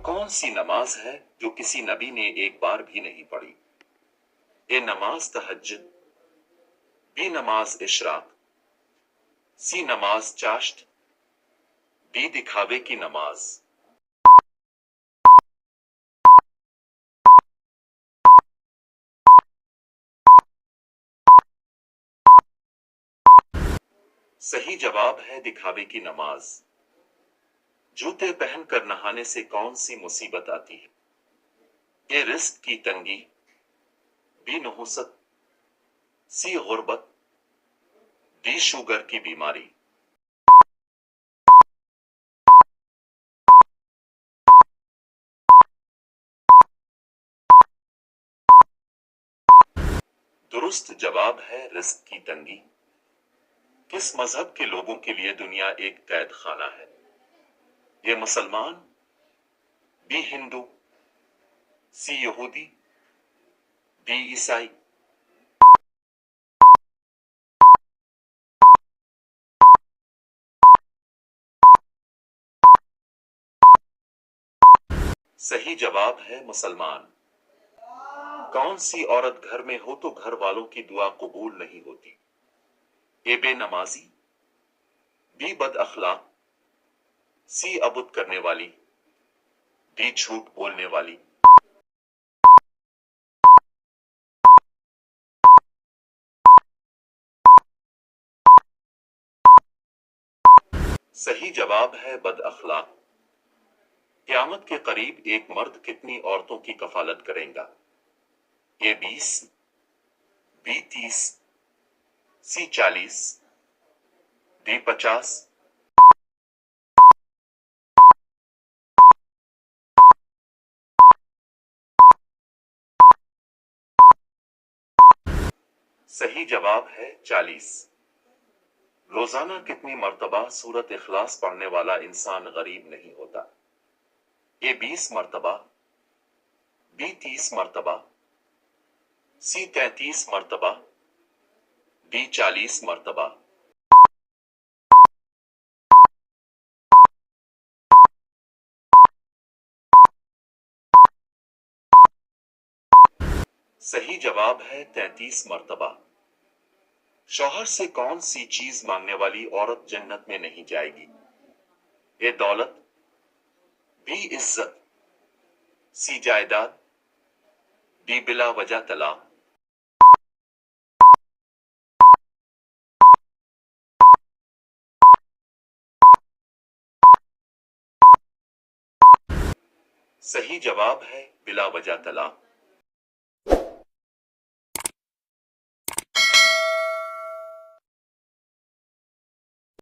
कौन सी नमाज है जो किसी नबी ने एक बार भी नहीं पढ़ी? ए नमाज तहज्जुद, बी नमाज इशराक, सी नमाज चाश्त, डी दिखावे की नमाज। सही जवाब है दिखावे की नमाज। जूते पहनकर नहाने से कौन सी मुसीबत आती है? ए रिस्क की तंगी, बी नहुसत, सी गुर्बत, डी शुगर की बीमारी। दुरुस्त जवाब है रिस्क की तंगी। किस मजहब के लोगों के लिए दुनिया एक कैद खाना है? ये मुसलमान, बी हिंदू, सी यहूदी, डी ईसाई। सही जवाब है मुसलमान। कौन सी औरत घर में हो तो घर वालों की दुआ कबूल नहीं होती? ए बेनमाजी, बी बद अखलाक, सी अबुत करने वाली, डी झूठ बोलने वाली। सही जवाब है बद अखलाक। क़यामत के करीब एक मर्द कितनी औरतों की कफालत करेगा? ए 20, बी 30, सी 40, डी 50। सही जवाब है 40। रोजाना कितनी मर्तबा सूरत इखलास पढ़ने वाला इंसान गरीब नहीं होता? ए 20 मर्तबा, बी 30 मर्तबा, सी 33 मर्तबा, डी 40 मर्तबा। सही जवाब है 33 मर्तबा। शौहर से कौन सी चीज मांगने वाली औरत जन्नत में नहीं जाएगी? ए दौलत, बी इज्जत, सी जायदाद, डी बिला वजह तलाक। सही जवाब है बिला वजह तलाक।